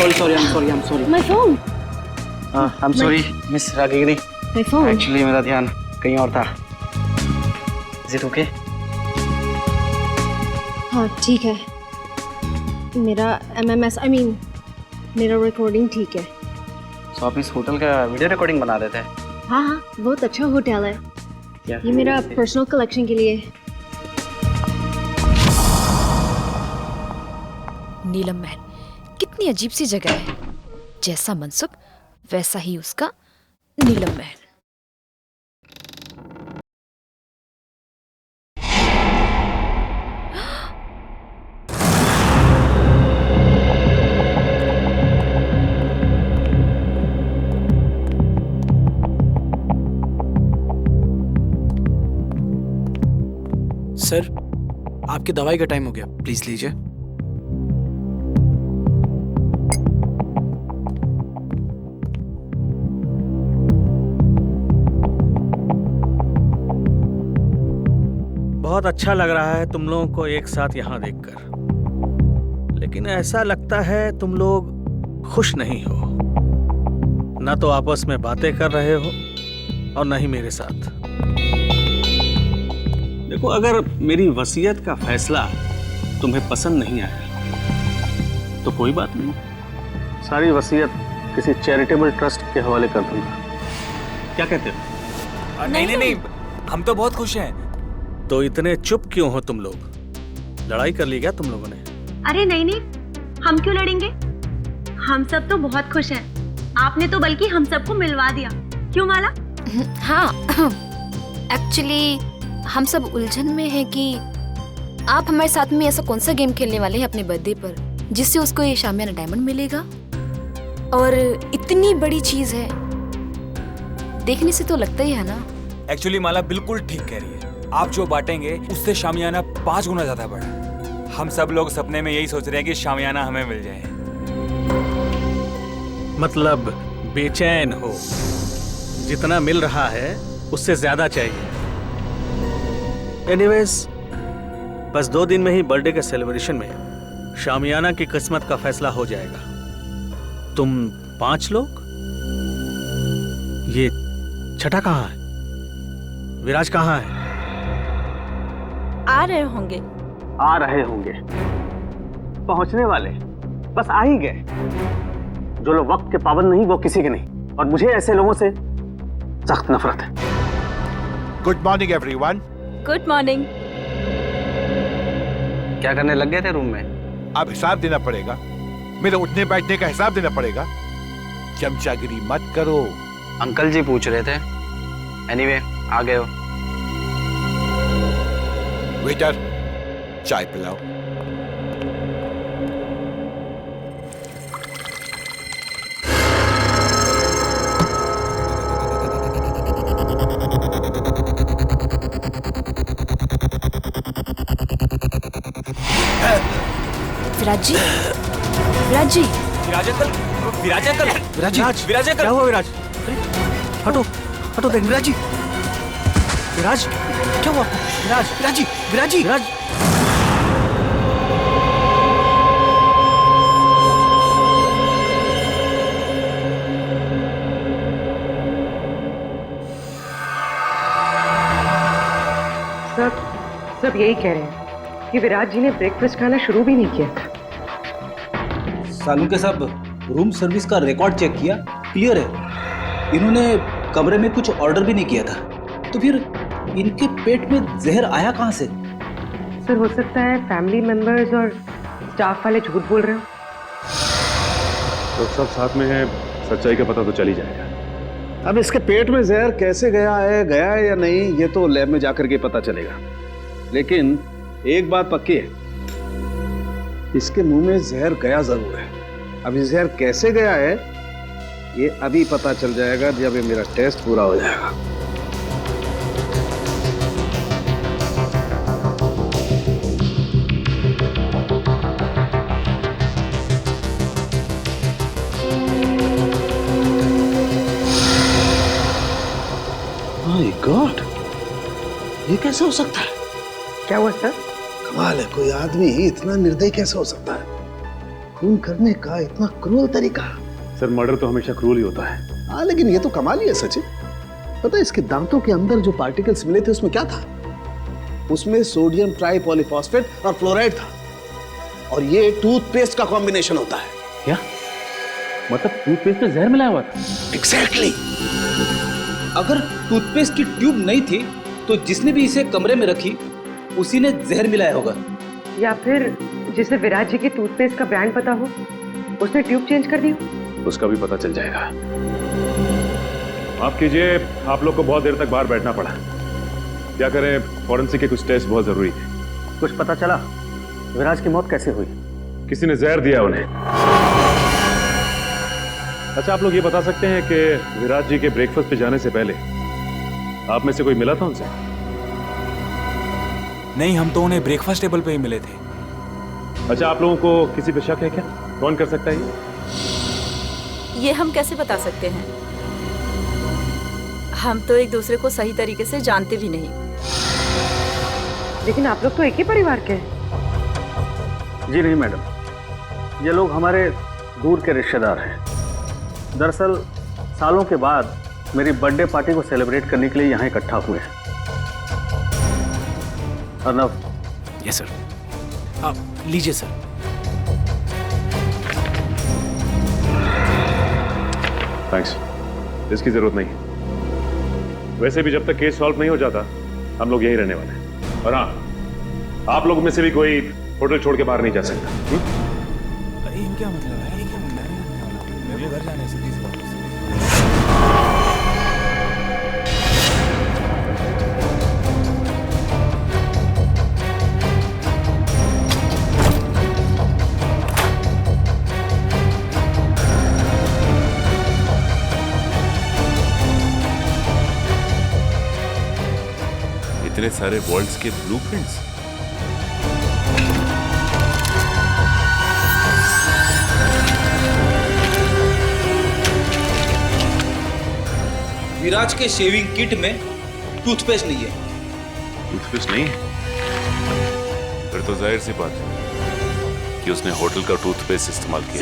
I'm sorry. My phone. I'm sorry, Miss Ragini. My phone. Actually, मेरा ध्यान कहीं और था. Is it okay? हाँ ठीक है. मेरा MMS मेरा रिकॉर्डिंग ठीक है. So आप इस होटल का वीडियो रिकॉर्डिंग बना रहे थे? हाँ बहुत अच्छा होटल है. ये मेरा पर्सनल कलेक्शन के लिए. नीलम महल कितनी अजीब सी जगह है. जैसा मनसुख वैसा ही उसका नीलम महल. सर, आपकी दवाई का टाइम हो गया, प्लीज लीजिए. बहुत अच्छा लग रहा है तुम लोगों को एक साथ यहाँ देखकर, लेकिन ऐसा लगता है तुम लोग खुश नहीं हो. ना तो आपस में बातें कर रहे हो और न ही मेरे साथ. देखो, अगर मेरी वसीयत का फैसला तुम्हें पसंद नहीं आया तो कोई बात नहीं, सारी वसीयत किसी चैरिटेबल ट्रस्ट के हवाले कर दूंगा. क्या कहते हो? नहीं, हम तो बहुत खुश हैं. तो इतने चुप क्यों हो तुम लोग? लड़ाई कर ली क्या तुम लोगों ने? अरे नहीं, हम क्यों लड़ेंगे? हम सब तो बहुत खुश हैं. आपने तो बल्कि हम सबको मिलवा दिया. क्यों माला? हाँ, एक्चुअली हम सब उलझन में हैं कि आप हमारे साथ में ऐसा कौन सा गेम खेलने वाले हैं अपने बर्थडे पर जिससे उसको ये शामियाना डायमंड मिलेगा. और इतनी बड़ी चीज है, देखने से तो लगता ही है ना. एक्चुअली माला बिल्कुल ठीक कह रही है. आप जो बांटेंगे उससे शामियाना 5 गुना ज्यादा बड़ा. हम सब लोग सपने में यही सोच रहे हैं कि शामियाना हमें मिल जाए. मतलब बेचैन हो, जितना मिल रहा है उससे ज्यादा चाहिए. एनीवेज, बस 2 दिन में ही बर्थडे के सेलिब्रेशन में शामियाना की किस्मत का फैसला हो जाएगा. तुम 5 लोग, ये छठा कहाँ है? विराज कहाँ है? आ रहे होंगे. पहुंचने वाले, बस आ ही गए. जो लोग वक्त के पाबंद नहीं वो किसी के नहीं, और मुझे ऐसे लोगों से सख्त नफरत है. Good morning everyone. Good morning. क्या करने लग गए थे रूम में? अब हिसाब देना पड़ेगा. मेरे उठने बैठने का हिसाब देना पड़ेगा. चमचागिरी मत करो. अंकल जी पूछ रहे थे. एनीवे, आ गए हो. वेटर, चाय पिलाओ. विराज जी. विराज अंकल. क्या हुआ विराज? हटो देख. विराज क्या हुआ? विराज. सब यही कह रहे हैं कि विराज जी ने ब्रेकफास्ट खाना शुरू भी नहीं किया था. सालू के साहब, रूम सर्विस का रिकॉर्ड चेक किया, क्लियर है. इन्होंने कमरे में कुछ ऑर्डर भी नहीं किया था, तो फिर इनके पेट में जहर आया कहाँ से? सर, हो सकता है फैमिली मेंबर्स और स्टाफ वाले झूठ बोल रहे हो. तो सब साथ में है, सच्चाई का पता तो चल ही जाएगा. अब इसके पेट में जहर कैसे गया है या नहीं, ये तो लैब में जाकर के पता चलेगा. लेकिन एक बात पक्की है, इसके मुंह में जहर गया जरूर है. अब ये जहर कैसे गया है ये अभी पता चल जाएगा जब ये मेरा टेस्ट पूरा हो जाएगा. माय गॉड, ये कैसे हो सकता है? क्या हुआ सर? कमाल है, कोई आदमी इतना निर्दयी कैसे हो सकता है? खून करने का इतना क्रूर तरीका। सर मर्डर तो हमेशा क्रूर ही होता है। हाँ लेकिन ये तो कमाल ही है सचिन। पता है इसके दांतों के अंदर जो पार्टिकल्स मिले थे उसमें क्या था? उसमें सोडियम ट्राइपॉलीफॉस्फेट और फ्लोराइड था। और ये टूथपेस्ट का कॉम्बिनेशन होता है। क्या मतलब टूथपेस्ट में जहर मिलाया हुआ था? एग्जैक्टली। अगर टूथपेस्ट की ट्यूब नहीं थी तो जिसने भी इसे कमरे में रखी उसी ने जहर मिलाया होगा। या फिर जिसे विराज जी की टूथपेस्ट का ब्रांड पता हो उसने ट्यूब चेंज कर दी। उसका भी पता चल जाएगा। माफ कीजिए, आप लोग को बहुत देर तक बाहर बैठना पड़ा। क्या करें, फॉरेंसिक के कुछ टेस्ट बहुत जरूरी थे। कुछ पता चला विराज की मौत कैसे हुई? किसी ने जहर दिया उन्हें। अच्छा, आप लोग ये बता सकते हैं कि विराज जी के ब्रेकफास्ट पे जाने से पहले आप में से कोई मिला था उनसे? नहीं, हम तो उन्हें ब्रेकफास्ट टेबल पे ही मिले थे। अच्छा, आप लोगों को किसी पे शक है क्या? कौन कर सकता है ये हम कैसे बता सकते हैं? हम तो एक दूसरे को सही तरीके से जानते भी नहीं। लेकिन आप लोग तो एक ही परिवार के हैं। जी नहीं मैडम, ये लोग हमारे दूर के रिश्तेदार हैं। दरअसल सालों के बाद मेरी बर्थडे पार्टी को सेलिब्रेट करने के लिए यहाँ इकट्ठा हुए हैं। अर्नव। Yes sir. आप लीजिए सर। थैंक्स, इसकी जरूरत नहीं। वैसे भी जब तक केस सॉल्व नहीं हो जाता हम लोग यहीं रहने वाले हैं। और हाँ, आप लोगों में से भी कोई होटल छोड़ के बाहर नहीं जा सकता। ये क्या मतलब है? ये क्या मतलब है? मेरे घर जाने से किस बात? इतने सारे वॉल्ट्स के ब्लूप्रिंट्स। विराज के शेविंग किट में टूथपेस्ट नहीं है। टूथपेस्ट नहीं है? फिर तो जाहिर सी बात है कि उसने होटल का टूथपेस्ट इस्तेमाल किया।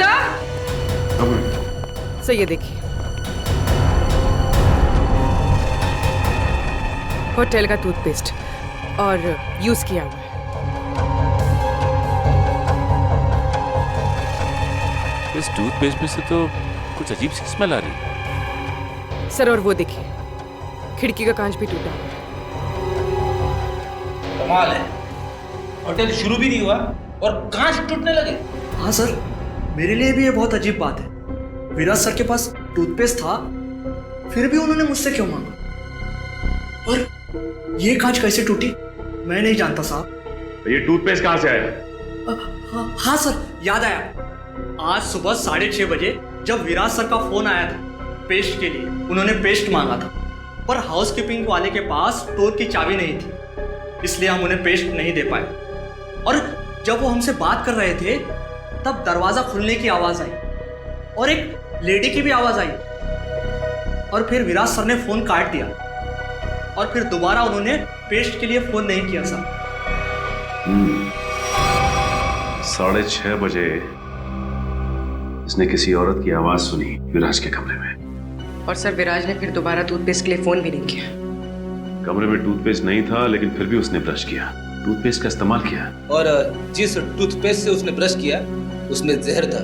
सर ये देखिए, होटल का टूथपेस्ट और यूज किया हुआ है। इस टूथपेस्ट में से तो कुछ अजीब सी स्मेल आ रही है। सर और वो देखिए, खिड़की का कांच भी टूटा हुआ है। कमाल है, होटल शुरू भी नहीं हुआ और कांच टूटने लगे। हाँ सर, मेरे लिए भी ये बहुत अजीब बात है। विराज सर के पास टूथपेस्ट था, फिर भी उन्होंने मुझसे क्यों मांगा? और ये कांच कैसे टूटी मैं नहीं जानता साहब। ये टूथपेस्ट कहाँ से आया? हाँ सर, याद आया। आज सुबह 6:30 बजे जब विराज सर का फोन आया था पेस्ट के लिए, उन्होंने पेस्ट मांगा था, पर हाउसकीपिंग वाले के पास स्टोर की चाबी नहीं थी, इसलिए हम उन्हें पेस्ट नहीं दे पाए। और जब वो हमसे बात कर रहे थे तब दरवाजा खुलने की आवाज आई और एक लेडी की भी आवाज आई, और फिर विराज सर ने फोन काट दिया और फिर दोबारा उन्होंने पेस्ट के लिए फोन नहीं किया सर। 6:30 बजे इसने किसी औरत की आवाज सुनी विराज के कमरे में। और सर विराज ने फिर दोबारा टूथपेस्ट के लिए फोन भी नहीं किया। कमरे में टूथपेस्ट नहीं था, लेकिन फिर भी उसने ब्रश किया, टूथपेस्ट का इस्तेमाल किया। और जिस टूथपेस्ट से उसने ब्रश किया उसमें जहर था,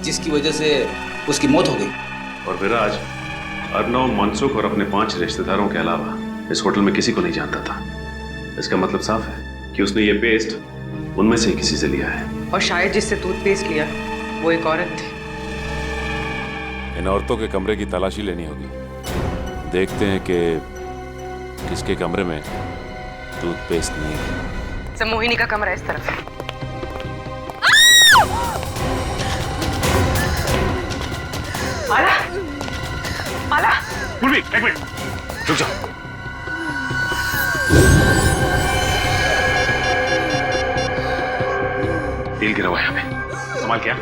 जिसकी वजह से उसकी मौत हो गई। और विराज अर्नव, मनसुख और अपने 5 रिश्तेदारों के अलावा इस होटल में किसी को नहीं जानता था। इसका मतलब साफ है कि उसने ये पेस्ट उनमें से किसी से लिया है। और शायद जिससे टूथपेस्ट लिया वो एक औरत थी। इन औरतों के कमरे की तलाशी लेनी होगी। देखते हैं कि किसके कमरे में टूथपेस्ट नहीं है। सर मोहिनी का कमरा इस तरफ है। आला, आला। पूर्वी, एक मिनट, रुक जाओ। तेल गिरा हुआ है यहाँ पे, संभाल क्या?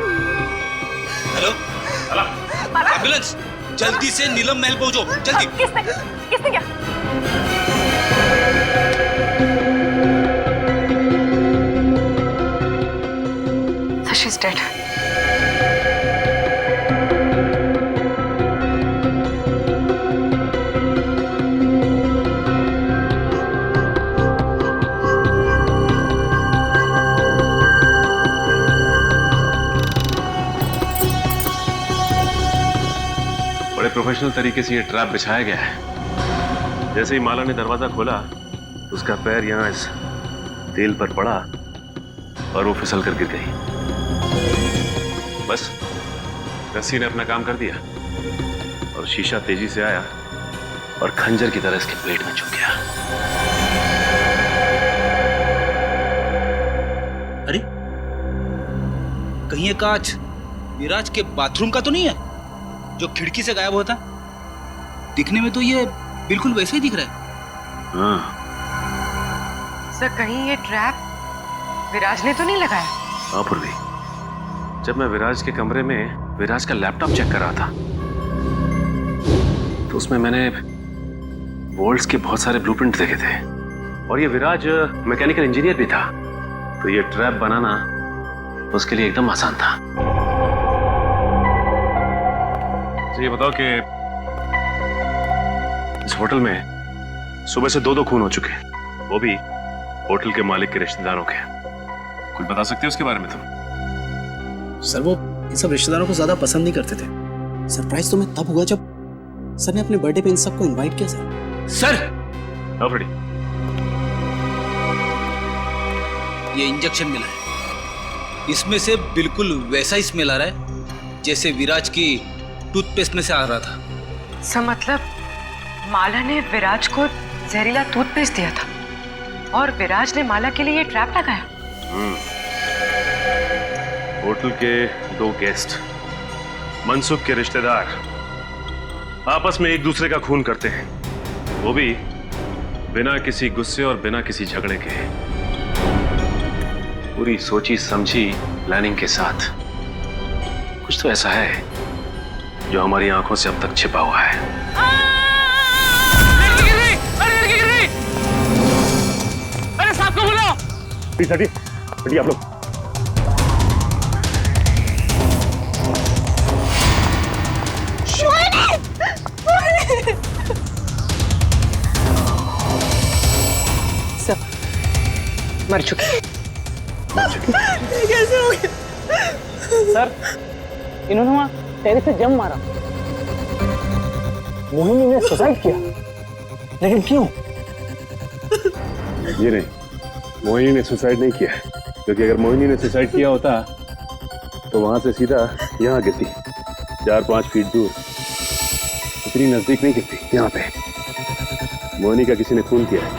हेलो, एम्बुलेंस, जल्दी से नीलम महल पहुंचो, जल्दी। किसने क्या? She's dead. प्रोफेशनल तरीके से ये ट्रैप बिछाया गया है। जैसे ही माला ने दरवाजा खोला, उसका पैर यहाँ इस तेल पर पड़ा और वो फिसल कर गिर गई। बस रस्सी ने अपना काम कर दिया और शीशा तेजी से आया और खंजर की तरह इसके पेट में चुभ गया। अरे कहीं ये कांच विराज के बाथरूम का तो नहीं है जो खिड़की से गायब होता? दिखने में तो ये बिल्कुल वैसे ही दिख रहा है। हाँ सर, कहीं ये ट्रैप विराज ने तो नहीं लगाया? हाँ पूर्वी, जब मैं विराज के कमरे में विराज का लैपटॉप चेक कर रहा था तो उसमें मैंने वोल्ट्स के बहुत सारे ब्लूप्रिंट देखे थे और ये विराज मैकेनिकल इंजीनियर भी था, तो ये ट्रैप बनाना उसके लिए एकदम आसान था। तो ये बताओ कि इस होटल में सुबह से 2 खून हो चुके हैं, वो भी होटल के मालिक के रिश्तेदारों के। कुछ बता सकते हो उसके बारे में तुम? सर वो इन सब रिश्तेदारों को ज्यादा पसंद नहीं करते थे। सरप्राइज तो मैं तब हुआ जब सर ने अपने बर्थडे पे इन सबको इनवाइट किया। सर फ्रेडी, ये इंजेक्शन मिला है, इसमें से बिल्कुल वैसा ही स्मेल आ रहा है जैसे विराज की टूथपेस्ट में से आ रहा था। सर मतलब माला ने विराज को जहरीला टूथपेस्ट दिया था और विराज ने माला के लिए ये ट्रैप लगाया। होटल के 2 गेस्ट, मनसुख के रिश्तेदार, आपस में एक दूसरे का खून करते हैं, वो भी बिना किसी गुस्से और बिना किसी झगड़े के, पूरी सोची समझी प्लानिंग के साथ। कुछ तो ऐसा है जो हमारी आंखों से अब तक छिपा हुआ है। अरे साहब को बुलाओ। प्लीज हटिए आप लोग। सब मर चुके। कैसे हो गया? सर इन्होंने वहां टेरिस से जंप मारा। मोहिनी ने सुसाइड किया, लेकिन क्यों? ये नहीं, मोहिनी ने सुसाइड नहीं किया, क्योंकि अगर मोहिनी ने सुसाइड किया होता तो वहां से सीधा यहाँ गिरती, 4-5 फीट दूर, इतनी नजदीक नहीं गिरती। यहाँ पे मोहिनी का किसी ने खून किया है।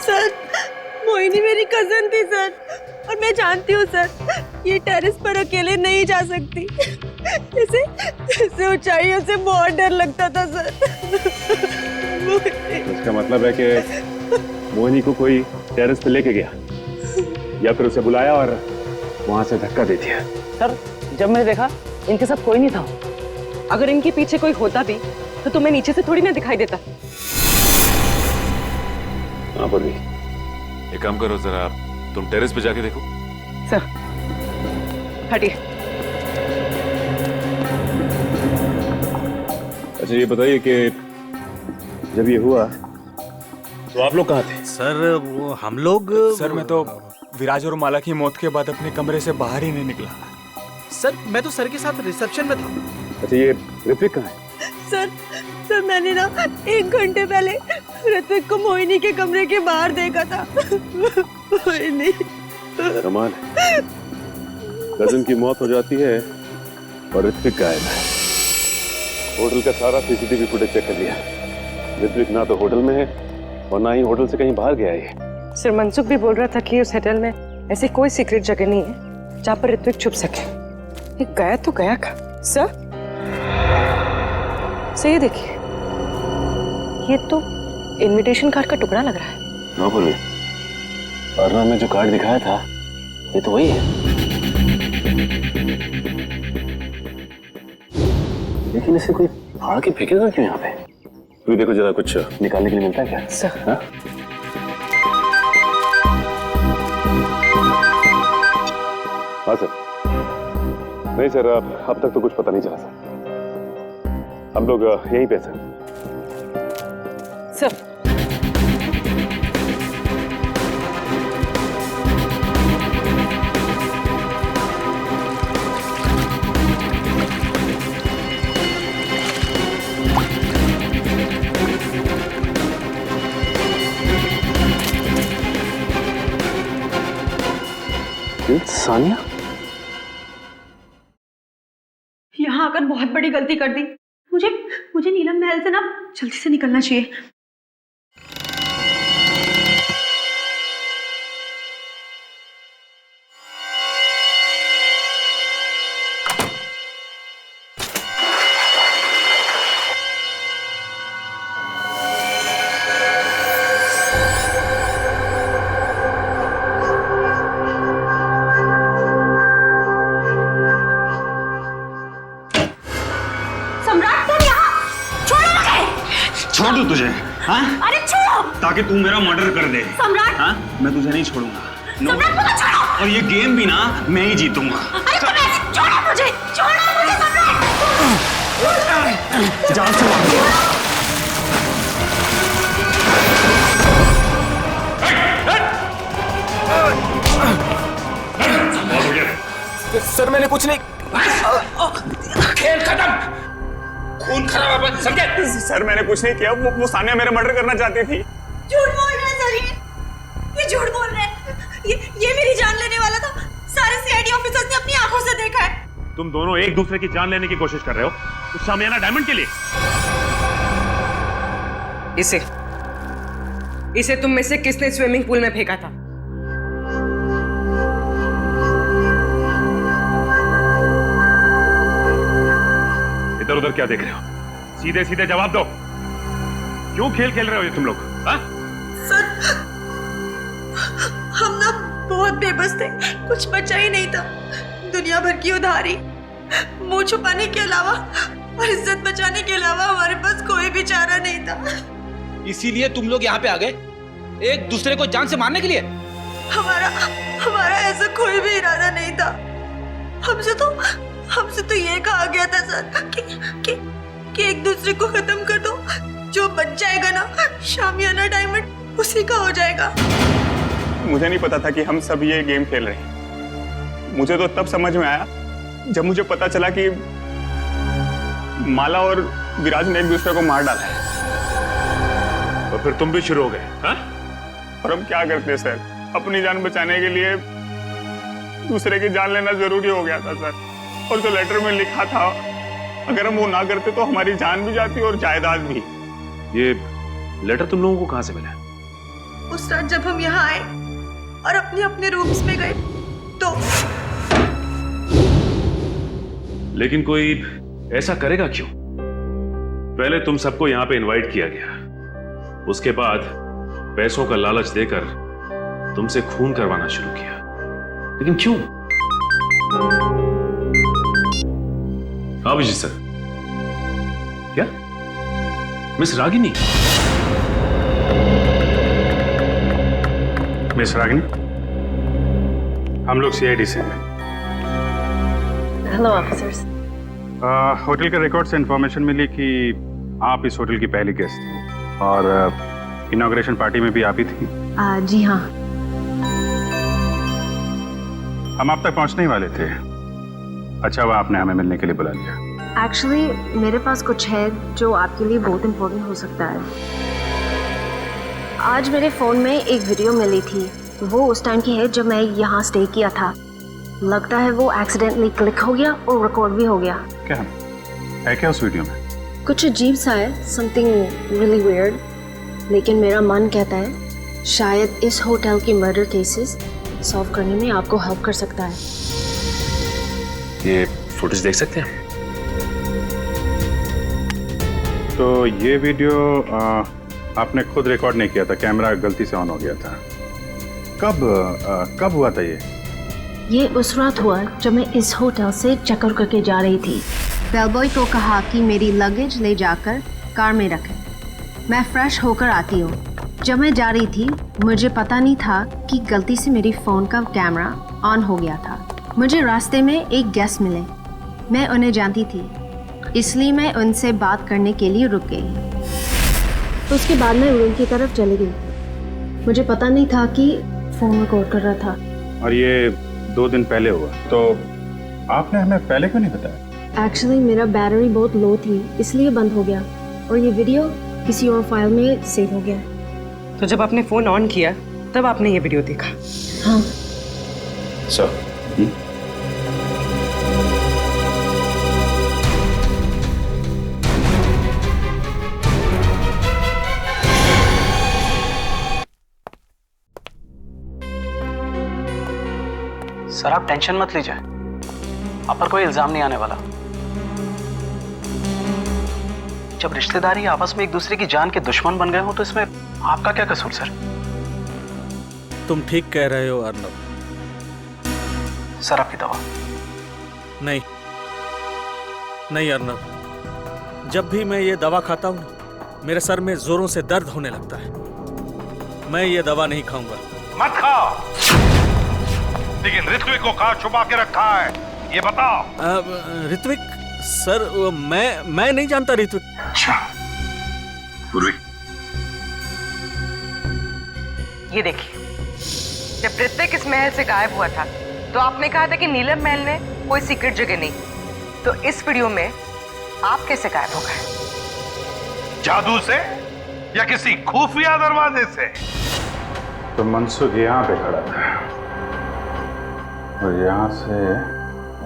सर, मोहिनी मेरी कजन थी सर, और मैं जानती हूँ सर, ये टेरेस पर अकेले नहीं जा सकती। इसे ऊंचाइयों से बहुत डर लगता था सर। इसका मतलब है कि मोहिनी को कोई टेरेस पे लेके गया या फिर उसे बुलाया और वहां से धक्का दे दिया। सर जब मैंने देखा इनके साथ कोई नहीं था। अगर इनके पीछे कोई होता भी तो तुम्हें नीचे से थोड़ी ना दिखाई देता। हाँ पर भी एक काम करो, जरा तुम टेरेस पे जाके देखो। सर हटिए। अच्छा ये बताइए कि जब ये हुआ तो आप लोग कहाँ थे? सर वो हम लोग, सर मैं तो विराज और माला की मौत के बाद अपने कमरे से बाहर ही नहीं निकला। सर मैं तो सर के साथ रिसेप्शन में था। अच्छा ये ऋत्विक कहाँ है? सर मैंने ना 1 घंटे पहले ऋत्विक को मोहिनी के कमरे के बाहर देखा था। मोहिनी। कमाल है, कजन की मौत हो जाती है और ऋत्विक गायब है। होटल का सारा सीसीटीवी फुटेज चेक कर लिया, ऋत्विक ना तो होटल में है और ना ही होटल से कहीं बाहर गया है। सर मनसुख भी बोल रहा था कि उस होटल में ऐसी कोई सीक्रेट जगह नहीं है जहाँ पर ऋत्विक छुप सके। ये गया तो गया कहाँ? सर ये देखिए, ये तो इनविटेशन कार्ड का टुकड़ा लग रहा है। ना बोलिए, अर्ना में जो कार्ड दिखाया था ये तो वही है, लेकिन इसे कोई फाड़ के फेंकेगा क्यों यहाँ पे? तो देखो जरा कुछ निकालने के लिए मिलता है क्या? सर हाँ? हाँ सर। नहीं सर, अब तक तो कुछ पता नहीं चला सर। हम लोग यहीं पे सर। सर सानिया? यहाँ आकर बहुत बड़ी गलती कर दी। मुझे मुझे नीलम महल से ना जल्दी से निकलना चाहिए। छोड़ दूं तुझे? हाँ? अरे छोड़ो! ताकि तू मेरा मर्डर कर दे। सम्राट! हाँ? मैं तुझे नहीं छोड़ूंगा। सम्राट मुझे छोड़ो! और ये गेम भी ना मैं ही जीतूंगा। अरे तुम ऐसे छोड़ो मुझे सम्राट! जान से मार दो। सर मैंने कुछ नहीं। खेल खत्म। खून खराब है, समझे? सर मैंने कुछ नहीं किया। वो सानिया मेरा मर्डर करना चाहती थी। झूठ बोल रहे हैं सर, ये झूठ बोल रहे हैं। ये मेरी जान लेने वाला था। सारे सीआईडी ऑफिसर्स ने अपनी आंखों से देखा है। तुम दोनों एक दूसरे की जान लेने की कोशिश कर रहे हो उस शामियाना डायमंड के लिए। इसे तुम में से किसने स्विमिंग पूल में फेंका था? इधर उधर क्या देख रहे हो? सीधे सीधे जवाब दो। क्यों खेल खेल रहे हो ये तुम लोग? हाँ? सर हम ना बहुत बेबस थे, कुछ बचा ही नहीं था। दुनिया भर की उधारी, मुंह छुपाने के अलावा और इज्जत बचाने के अलावा हमारे पास कोई भी चारा नहीं था। इसीलिए तुम लोग यहाँ पे आ गए, एक दूसरे को जान से मारने के लिए? हमारा ऐसा कोई भी इरादा नहीं था। हमसे तो ये कहा गया था सर कि एक दूसरे को खत्म कर दो। जो बच जाएगा ना शामियाना डायमंड, उसी का हो जाएगा। मुझे नहीं पता था कि हम सब ये गेम खेल रहे हैं। मुझे तो तब समझ में आया जब मुझे पता चला कि माला और विराज ने एक दूसरे को मार डाला है। तो फिर तुम भी शुरू हो गए? हाँ? और हम क्या करते सर, अपनी जान बचाने के लिए दूसरे की जान लेना जरूरी हो गया था सर। और जो लेटर में लिखा था, अगर हम वो ना करते तो हमारी जान भी जाती और जायदाद भी। ये लेटर तुम लोगों को कहां से मिला? उस रात जब हम यहाँ आए और अपने अपने रूम्स में गए तो। लेकिन कोई ऐसा करेगा क्यों? पहले तुम सबको यहां पे इनवाइट किया गया, उसके बाद पैसों का लालच देकर तुमसे खून करवाना शुरू किया। लेकिन क्यों? अभिजीत सर, क्या मिस रागिनी? मिस रागिनी, हम लोग सीआईडी से हैं। Hello officers. होटल के रिकॉर्ड से इंफॉर्मेशन मिली कि आप इस होटल की पहली गेस्ट थी और इनॉग्रेशन पार्टी में भी आप ही थी। जी हाँ। हम आप तक पहुंचने ही वाले थे। अच्छा हुआ आपने हमें मिलने के लिए बुला लिया। एक्चुअली मेरे पास कुछ है जो आपके लिए बहुत इम्पोर्टेंट हो सकता है। आज मेरे फ़ोन में एक वीडियो मिली थी, वो उस टाइम की है जब मैं यहाँ स्टे किया था। लगता है वो एक्सीडेंटली क्लिक हो गया और रिकॉर्ड भी हो गया। क्या है क्या उस वीडियो में? कुछ अजीब सा है, समथिंग रियली वियर्ड। लेकिन मेरा मन कहता है शायद इस होटल की मर्डर केसेस सॉल्व करने में आपको हेल्प कर सकता है। ये फुटेज देख सकते हैं? तो ये वीडियो आपने खुद रिकॉर्ड नहीं किया था, कैमरा गलती से ऑन हो गया था। कब हुआ था ये उस रात हुआ जब मैं इस होटल से चेकआउट करके जा रही थी। बेलबॉय को कहा कि मेरी लगेज ले जाकर कार में रखें, मैं फ्रेश होकर आती हूँ। जब मैं जा रही थी मुझे पता नहीं था कि गलती से मेरी फ़ोन का कैमरा ऑन हो गया था। मुझे रास्ते में एक गेस्ट मिले, मैं उन्हें जानती थी, इसलिए मैं उनसे बात करने के लिए रुक गई। उसके बाद मैं रूम की तरफ चली गई। मुझे पता नहीं था कि फ़ोन रिकॉर्ड कर रहा था। और ये 2 दिन पहले हुआ, तो आपने हमें पहले क्यों नहीं बताया? एक्चुअली मेरा बैटरी बहुत लो थी, इसलिए बंद हो गया और ये वीडियो किसी और फाइल में सेव हो गया। तो जब आपने फ़ोन ऑन किया तब आपने ये वीडियो देखा? हाँ। सर सर आप टेंशन मत लीजिए, आप पर कोई इल्जाम नहीं आने वाला। जब रिश्तेदारी आपस में एक दूसरे की जान के दुश्मन बन गए हो तो इसमें आपका क्या कसूर सर? तुम ठीक कह रहे हो अर्नब। सर आपकी दवा। नहीं नहीं अर्नब, जब भी मैं ये दवा खाता हूँ मेरे सर में जोरों से दर्द होने लगता है। मैं ये दवा नहीं खाऊंगा। मत खाओ, लेकिन ऋत्विक को कहाँ छुपा के रखा है ये बताओ। ऋत्विक सर, मैं नहीं जानता ऋत्विक। अच्छा पूर्वी, ये देखिए, जब ऋत्विक इस महल से गायब हुआ था तो आपने कहा था कि नीलम महल में कोई सीक्रेट जगह नहीं, तो इस वीडियो में आप कैसे गायब हो गए? जादू से या किसी खुफिया दरवाजे से? तो मनसुख यहाँ पे खड़ा था और यहाँ से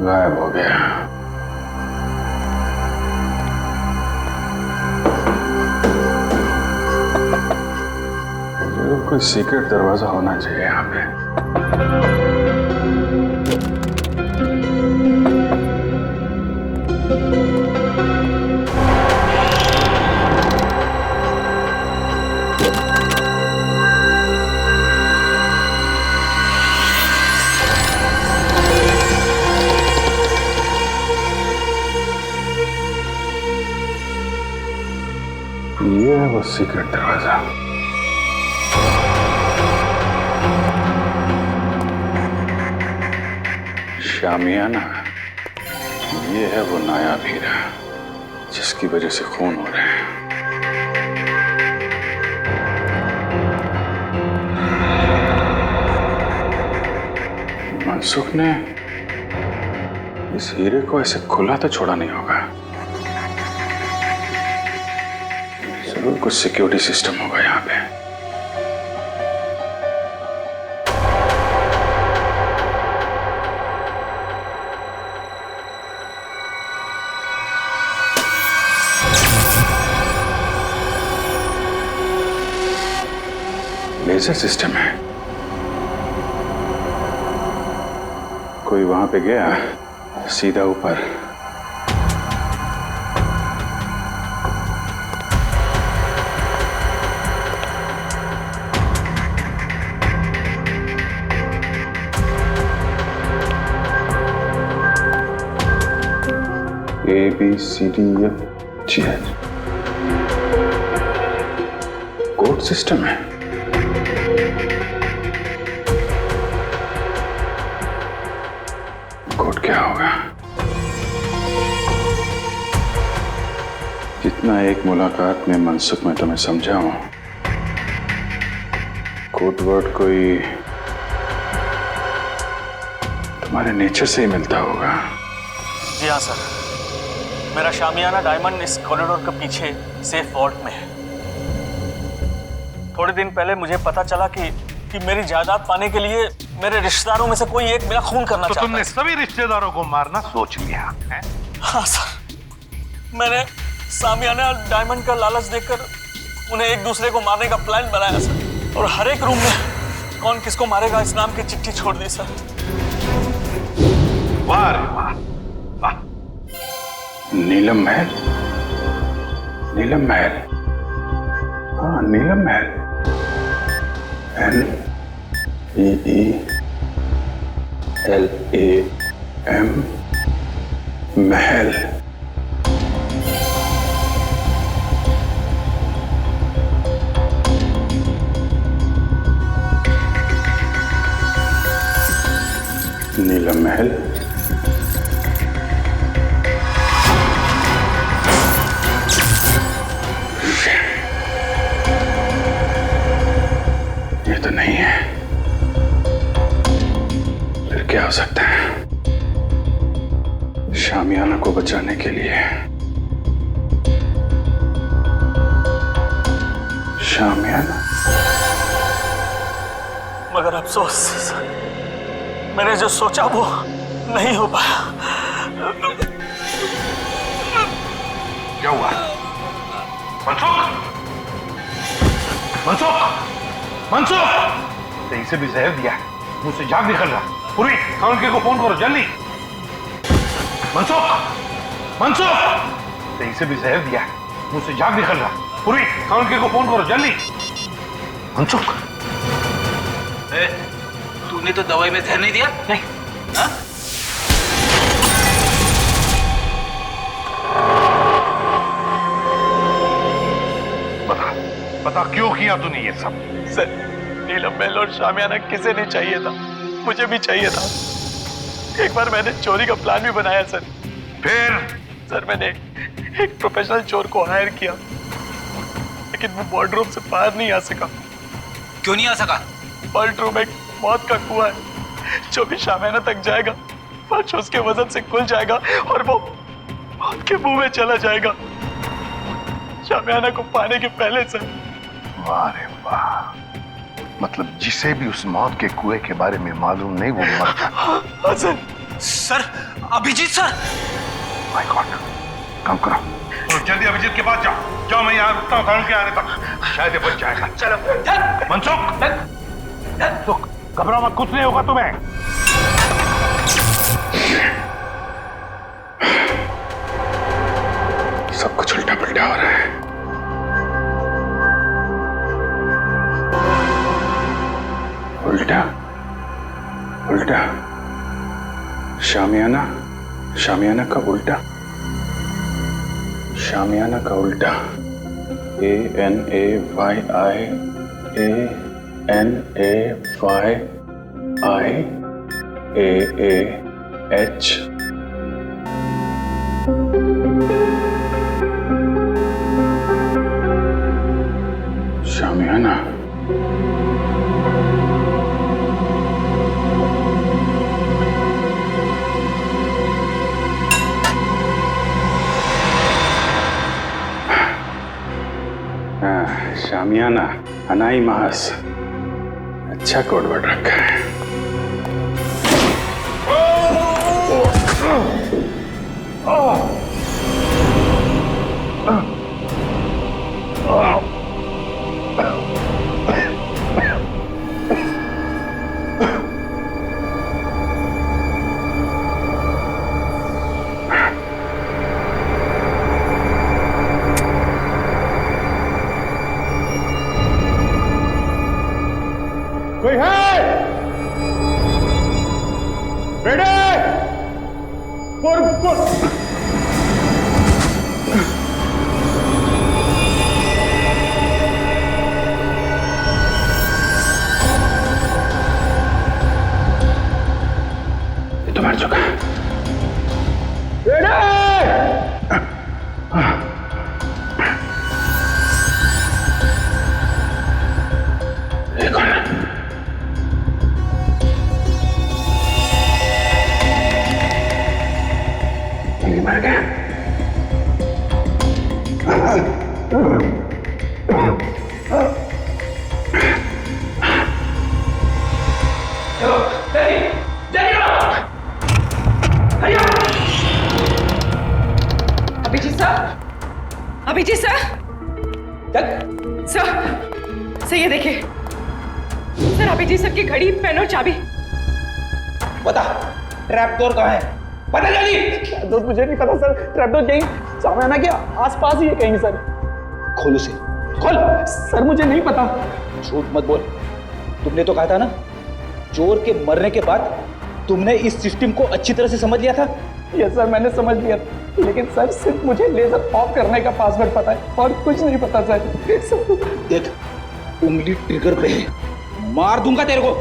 गायब हो गया। जरूर कोई सीक्रेट दरवाजा होना चाहिए यहाँ पे। ये है वो सीक्रेट दरवाजा। शामियाना, ये है वो नायाब हीरा जिसकी वजह से खून हो रहे हैं। मनसुख ने इस हीरे को ऐसे खुला तो छोड़ा नहीं होगा। जरूर कुछ सिक्योरिटी सिस्टम होगा यहाँ पे। लेजर सिस्टम है। कोई वहां पे गया सीधा ऊपर। ABCDFGH कोड सिस्टम है। कोड क्या होगा? जितना एक मुलाकात में मनसुख में तुम्हें समझाऊं, कोड वर्ड कोई तुम्हारे नेचर से ही मिलता होगा। जी हाँ सर, मेरा शामियाना डायमंड इस कॉरिडोर के पीछे सेफ वॉल्ट में है। थोड़े दिन पहले मुझे पता चला कि मेरी जायदाद पाने के लिए मेरे रिश्तेदारों में से कोई एक मेरा खून करना चाहता है। तुमने सभी रिश्तेदारों को मारना सोच लिया है? हाँ सर, मैंने शामियाना डायमंड का लालच देकर उन्हें एक दूसरे को मारने का प्लान बनाया सर, और हर एक रूम में कौन किसको मारेगा इस नाम की चिट्ठी छोड़ दी सर। वाह रे वाह, वाह। नीलम महल, नीलम महल, हाँ नीलम महल। NEELAM महल। नीलम महल। ये तो नहीं है, फिर क्या हो सकता है? शामियाना को बचाने के लिए शामियाना। मगर अफसोस मैंने जो सोचा वो नहीं हो पाया। क्या हुआ? मनसुख! मनसुख! मनसुख! सही से भी जहर दिया है, मुझसे झाग निकल रहा। पूरी काउंटर को फोन करो जल्दी। मनसुख! मनसुख! सही से भी जहर दिया है, मुझसे झाग निकल रहा। पूरी काउंटर को फोन करो जल्दी। मनसुख! तूने तो दवाई में जहर नहीं दिया? नहीं। हाँ? बता क्यों किया तूने ये सब? सर, नीलम महल और शामियाना किसे नहीं चाहिए था, मुझे भी चाहिए था। एक बार मैंने चोरी का प्लान भी बनाया सर। फिर? सर मैंने एक प्रोफेशनल चोर को हायर किया, लेकिन वो वार्डरोब से बाहर नहीं आ सका। क्यों नहीं आ सका? वार्डरोब एक मौत का कुआं है, जो भी शामियाना तक जाएगा फर्श उसके वजन से खुल जाएगा और वो मौत के मुंह में चला जाएगा, शामियाना को पाने के पहले सर। वाह रे वाह, मतलब जिसे भी उस मौत के कुएं के बारे में मालूम नहीं वो मर जाता। हाँ sir. Sir, Abhijeet sir! My god, काम करो तो जल्दी अभिजीत के पास जाओ। जाओ, मैं यहाँ रुकता हूँ काउंटर के आने तक, शायद ये बच जाएगा। चलो। मनसुख! मनसुख, घबराओ मत, कुछ नहीं होगा तुम्हें। सब कुछ उल्टा पुल्टा हो रहा है। उल्टा उल्टा, शामियाना, शामियाना का उल्टा, शामियाना का उल्टा। ANAYIANAYAH। शामियाना। शामियाना, अनाई मास, अच्छा कोडवर्ड रखा है। कोई है? बेटे! ये तो मर चुका है। बेटे! ये कौन है? ये मर गया। Abhijeet sir, Abhijeet sir, sir ये देखिए सर, अभिजीत सर की घड़ी, पेन और चाबी। बता, ट्रैप डोर कहाँ है? पता जल्दी। ट्रैपडोर मुझे नहीं पता सर, ट्रैपडोर कहीं शामियाना के आसपास ही है कहीं सर। खोल उसे, खोल। सर मुझे नहीं पता। झूठ मत बोल, तुमने तो कहा था ना चोर के मरने के बाद तुमने इस सिस्टम को अच्छी तरह से समझ लिया था। यस सर, मैंने समझ लिया, लेकिन सर सिर्फ मुझे लेजर ऑफ करने का पासवर्ड पता है और कुछ नहीं पता सर। देख, उंगली ट्रिगर पे है, मार दूंगा तेरे को,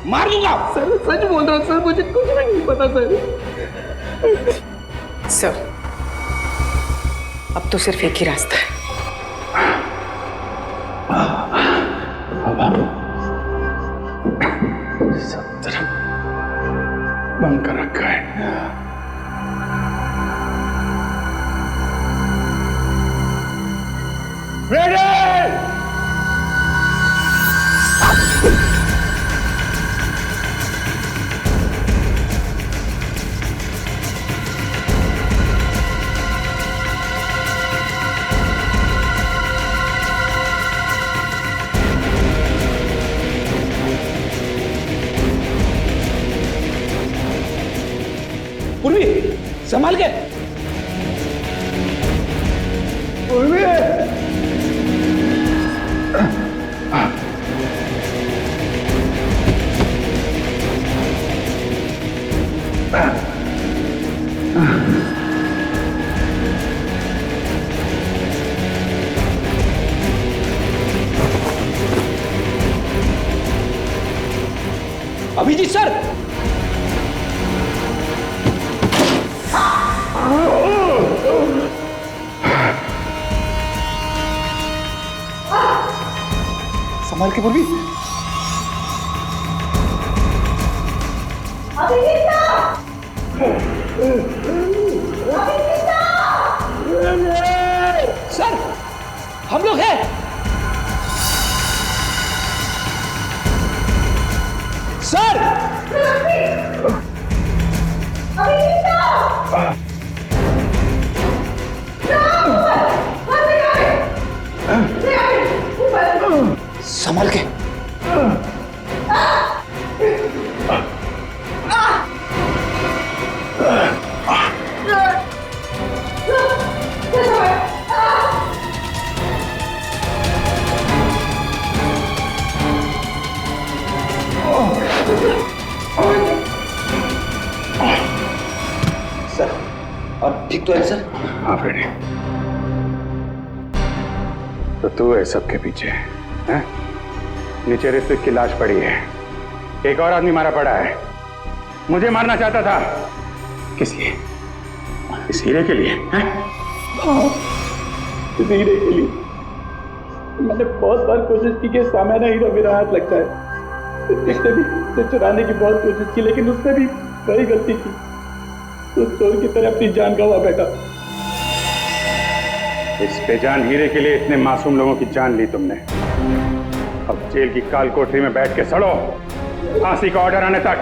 मार दूंगा। सर सच बोल रहा हूँ सर, मुझे कुछ भी नहीं पता सर। सर, अब तो सिर्फ एक ही रास्ता है। सब तरफ बंद कर रखा है। पूर्वी संभाल के। पूर्वी अभिजीत सर, संभाल के पूर्वी। सर हम लोग हैं। सर संभाल के। सर और ठीक तो है सर? हाँ बेटे, तो तू है सबके पीछे हैं? नीचे ऋत्विक की लाश पड़ी है, एक और आदमी मारा पड़ा है, मुझे मारना चाहता था। किस लिए? इस हीरे के लिए हैं? इस हीरे के लिए मैंने बहुत बार कोशिश की कि सामान्य हीरा मेरा हाथ लगता है, इसने भी उसे चुराने की बहुत कोशिश की, लेकिन उसने भी वही गलती की, तो चोर की तरह अपनी जान गंवा बैठा। इस बेजान हीरे के लिए इतने मासूम लोगों की जान ली तुमने। अब जेल की काल कोठरी में बैठ के सड़ो, फांसी का ऑर्डर आने तक।